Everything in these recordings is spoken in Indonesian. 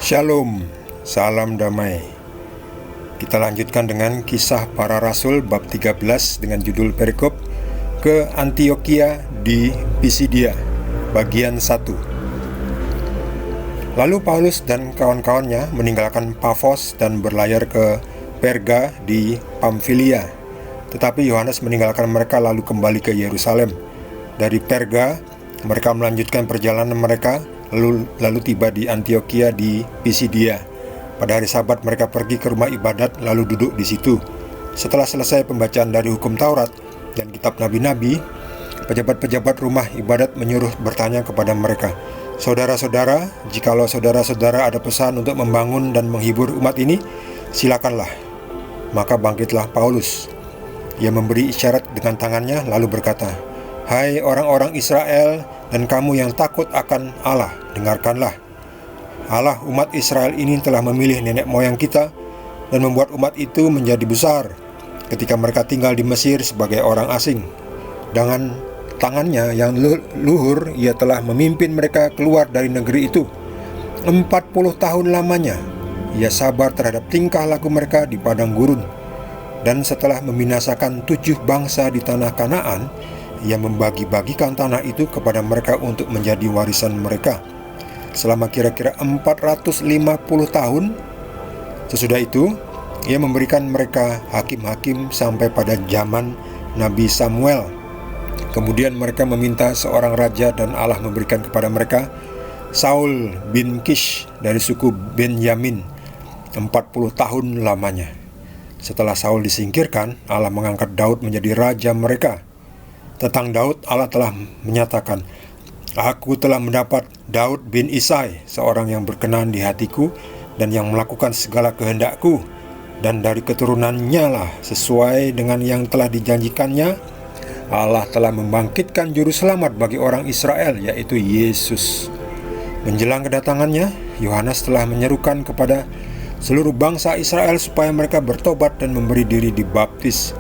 Shalom, salam damai. Kita lanjutkan dengan Kisah Para Rasul bab 13 dengan judul perikop ke Antiokhia di Pisidia, bagian 1. Lalu Paulus dan kawan-kawannya meninggalkan Pafos dan berlayar ke Perga di Pamfilia. Tetapi Yohanes meninggalkan mereka lalu kembali ke Yerusalem. Dari Perga, mereka melanjutkan perjalanan mereka lalu tiba di Antiokhia di Pisidia. Pada hari Sabat mereka pergi ke rumah ibadat lalu duduk di situ. Setelah selesai pembacaan dari hukum Taurat dan kitab nabi-nabi, pejabat-pejabat rumah ibadat menyuruh bertanya kepada mereka, "Saudara-saudara, jikalau saudara-saudara ada pesan untuk membangun dan menghibur umat ini, silakanlah." Maka bangkitlah Paulus. Ia memberi isyarat dengan tangannya lalu berkata, "Hai orang-orang Israel dan kamu yang takut akan Allah, dengarkanlah. Allah umat Israel ini telah memilih nenek moyang kita dan membuat umat itu menjadi besar ketika mereka tinggal di Mesir sebagai orang asing. Dengan tangannya yang luhur ia telah memimpin mereka keluar dari negeri itu. 40 tahun lamanya ia sabar terhadap tingkah laku mereka di padang gurun. Dan setelah membinasakan 7 bangsa di tanah Kanaan, ia membagi-bagikan tanah itu kepada mereka untuk menjadi warisan mereka selama kira-kira 450 tahun. Sesudah itu, ia memberikan mereka hakim-hakim sampai pada zaman Nabi Samuel. Kemudian mereka meminta seorang raja dan Allah memberikan kepada mereka Saul bin Kish dari suku Benyamin 40 tahun lamanya. Setelah Saul disingkirkan, Allah mengangkat Daud menjadi raja mereka. Tentang Daud, Allah telah menyatakan, "Aku telah mendapat Daud bin Isai, seorang yang berkenan di hatiku dan yang melakukan segala kehendakku. Dan dari keturunannya lah, sesuai dengan yang telah dijanjikannya, Allah telah membangkitkan juru selamat bagi orang Israel, yaitu Yesus." Menjelang kedatangannya, Yohanes telah menyerukan kepada seluruh bangsa Israel supaya mereka bertobat dan memberi diri dibaptis.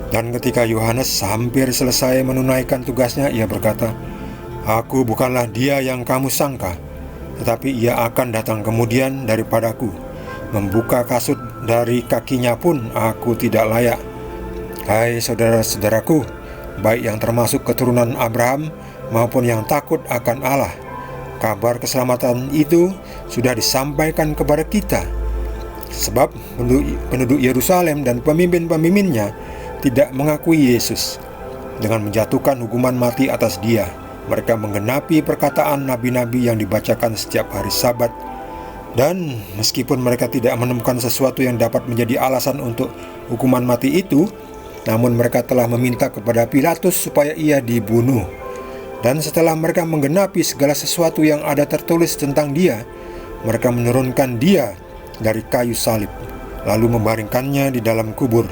Dan ketika Yohanes hampir selesai menunaikan tugasnya, ia berkata, "Aku bukanlah dia yang kamu sangka, tetapi ia akan datang kemudian daripadaku. Membuka kasut dari kakinya pun aku tidak layak. Hai saudara-saudaraku, baik yang termasuk keturunan Abraham maupun yang takut akan Allah, kabar keselamatan itu sudah disampaikan kepada kita. Sebab penduduk Yerusalem dan pemimpin-pemimpinnya tidak mengakui Yesus. Dengan menjatuhkan hukuman mati atas dia, mereka menggenapi perkataan nabi-nabi yang dibacakan setiap hari Sabat. Dan meskipun mereka tidak menemukan sesuatu yang dapat menjadi alasan untuk hukuman mati itu, namun mereka telah meminta kepada Pilatus supaya ia dibunuh. Dan setelah mereka menggenapi segala sesuatu yang ada tertulis tentang dia, mereka menurunkan dia dari kayu salib, lalu membaringkannya di dalam kubur.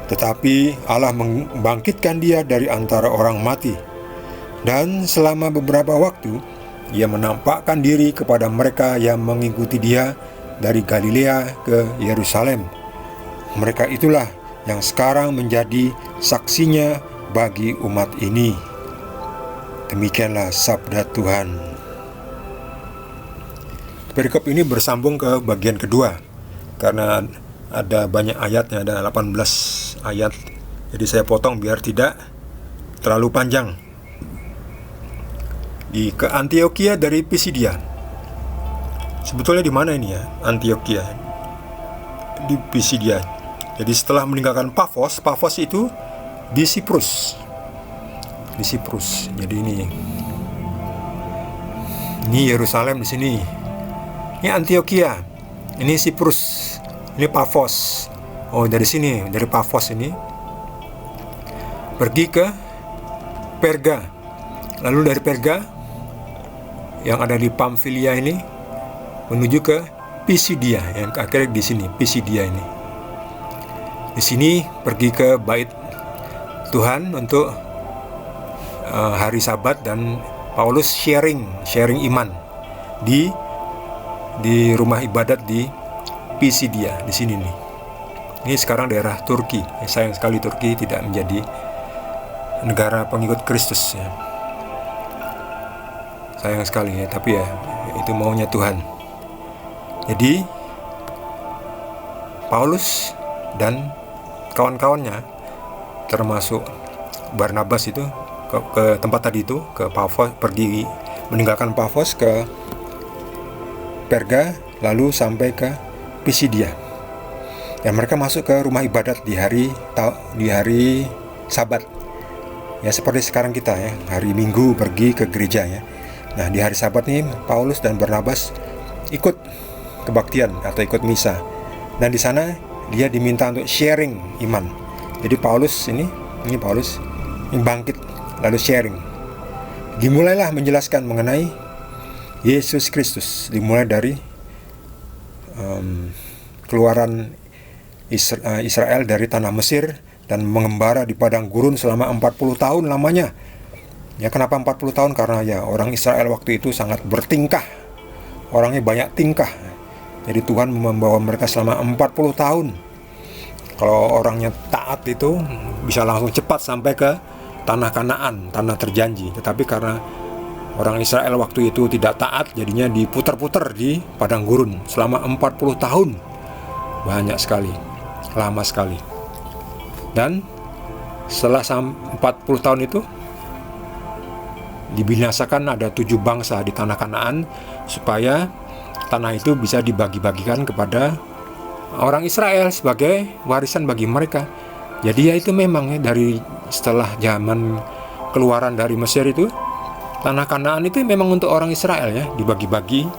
Tetapi Allah membangkitkan dia dari antara orang mati. Dan selama beberapa waktu, ia menampakkan diri kepada mereka yang mengikuti dia dari Galilea ke Yerusalem. Mereka itulah yang sekarang menjadi saksinya bagi umat ini." Demikianlah sabda Tuhan. Perikop ini bersambung ke bagian kedua, karena ada banyak ayatnya, ada 18 ayat. Jadi saya potong biar tidak terlalu panjang. Ke Antiokhia dari Pisidia. Sebetulnya di mana ini ya? Antiokhia di Pisidia. Jadi setelah meninggalkan Pafos itu di Siprus. Jadi ini Yerusalem di sini. Ini Antiokhia. Ini Siprus. Ini Pafos. Oh, dari sini, dari Pafos ini pergi ke Perga. Lalu dari Perga yang ada di Pamfilia ini menuju ke Pisidia, yang akhirnya di sini, Pisidia ini. Di sini pergi ke bait Tuhan untuk hari Sabat, dan Paulus sharing iman di rumah ibadat di Pisidia di sini nih. Ini sekarang daerah Turki. Sayang sekali Turki tidak menjadi negara pengikut Kristus ya. Sayang sekali ya, tapi ya itu maunya Tuhan. Jadi Paulus dan kawan-kawannya, termasuk Barnabas itu ke tempat tadi itu, ke Pafos, pergi meninggalkan Pafos ke Perga, lalu sampai ke Pisidia. Dan mereka masuk ke rumah ibadat di hari Sabat. Ya seperti sekarang kita ya, hari Minggu pergi ke gereja ya. Nah di hari Sabat nih Paulus dan Barnabas ikut kebaktian atau ikut misa. Dan di sana dia diminta untuk sharing iman. Jadi Paulus ini bangkit lalu sharing. Dimulailah menjelaskan mengenai Yesus Kristus, dimulai dari keluaran Israel dari tanah Mesir dan mengembara di padang gurun selama 40 tahun lamanya. Ya kenapa 40 tahun? Karena ya orang Israel waktu itu sangat bertingkah, orangnya banyak tingkah. Jadi Tuhan membawa mereka selama 40 tahun. Kalau orangnya taat itu bisa langsung cepat sampai ke tanah Kanaan, tanah terjanji. Tetapi karena orang Israel waktu itu tidak taat, jadinya diputar-putar di padang gurun selama 40 tahun. Banyak sekali, lama sekali. Dan setelah 40 tahun itu dibinasakan ada 7 bangsa di tanah Kanaan, supaya tanah itu bisa dibagi-bagikan kepada orang Israel sebagai warisan bagi mereka. Jadi ya itu memang ya, dari setelah zaman keluaran dari Mesir itu, tanah Kanaan itu memang untuk orang Israel ya, dibagi-bagi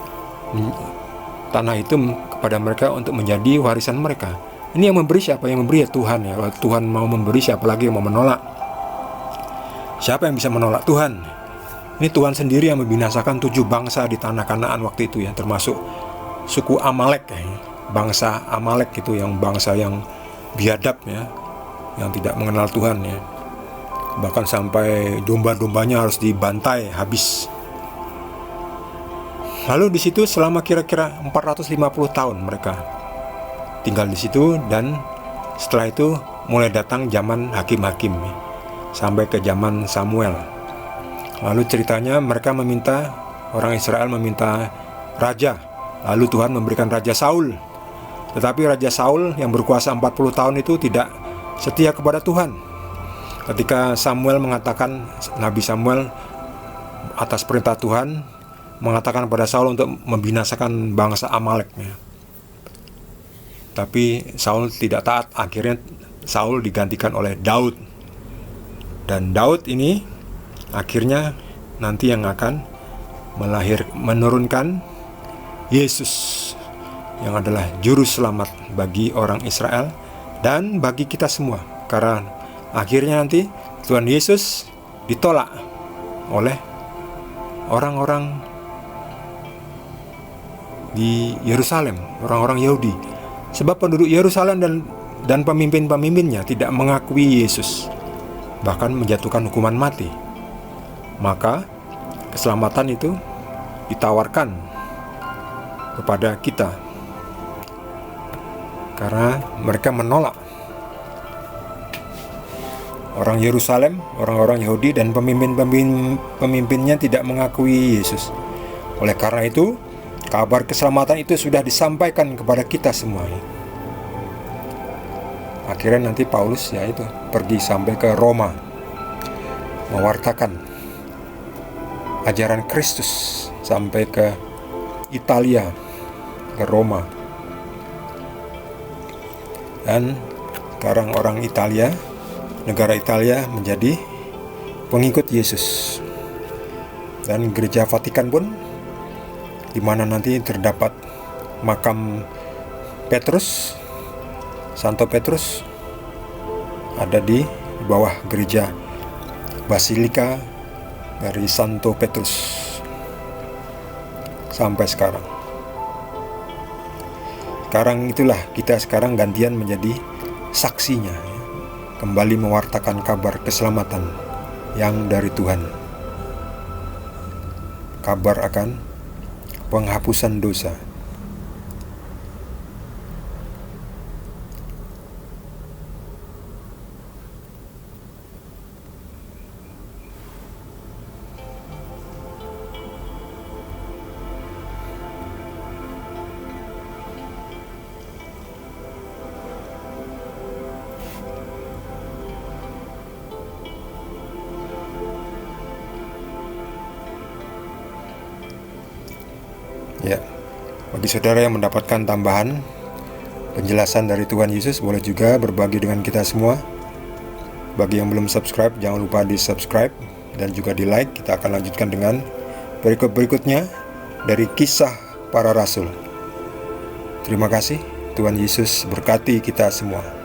tanah itu kepada mereka untuk menjadi warisan mereka. Ini yang memberi siapa? Yang memberi ya Tuhan ya. Kalau Tuhan mau memberi, siapa lagi yang mau menolak? Siapa yang bisa menolak Tuhan? Ini Tuhan sendiri yang membinasakan 7 bangsa di tanah Kanaan waktu itu ya, termasuk suku Amalek ya. Bangsa Amalek itu yang bangsa yang biadab ya, yang tidak mengenal Tuhan ya. Bahkan sampai domba-dombanya harus dibantai habis. Lalu di situ selama kira-kira 450 tahun mereka tinggal di situ, dan setelah itu mulai datang zaman hakim-hakim ya, sampai ke zaman Samuel. Lalu ceritanya mereka orang Israel meminta raja. Lalu Tuhan memberikan Raja Saul. Tetapi Raja Saul yang berkuasa 40 tahun itu tidak setia kepada Tuhan. Ketika Nabi Samuel atas perintah Tuhan mengatakan kepada Saul untuk membinasakan bangsa Amalek. Tapi Saul tidak taat. Akhirnya Saul digantikan oleh Daud. Dan Daud ini akhirnya nanti yang akan menurunkan Yesus, yang adalah juru selamat bagi orang Israel dan bagi kita semua. Karena akhirnya nanti Tuhan Yesus ditolak oleh orang-orang di Yerusalem, orang-orang Yahudi. Sebab penduduk Yerusalem dan pemimpin-pemimpinnya tidak mengakui Yesus, bahkan menjatuhkan hukuman mati. Maka keselamatan itu ditawarkan kepada kita karena mereka menolak. Orang Yerusalem, orang-orang Yahudi dan pemimpinnya tidak mengakui Yesus. Oleh karena itu, kabar keselamatan itu sudah disampaikan kepada kita semua. Akhirnya nanti Paulus pergi sampai ke Roma, mewartakan ajaran Kristus sampai ke Italia, ke Roma. Dan sekarang orang Italia, negara Italia menjadi pengikut Yesus. Dan gereja Vatikan pun, di mana nanti terdapat makam Petrus, Santo Petrus, ada di bawah gereja Basilika dari Santo Petrus sampai sekarang. Sekarang itulah kita sekarang gantian menjadi saksinya, kembali mewartakan kabar keselamatan yang dari Tuhan, kabar akan penghapusan dosa. Ya, bagi saudara yang mendapatkan tambahan penjelasan dari Tuhan Yesus, boleh juga berbagi dengan kita semua. Bagi yang belum subscribe, jangan lupa di subscribe dan juga di like. Kita akan lanjutkan dengan perikop berikutnya dari Kisah Para Rasul. Terima kasih, Tuhan Yesus berkati kita semua.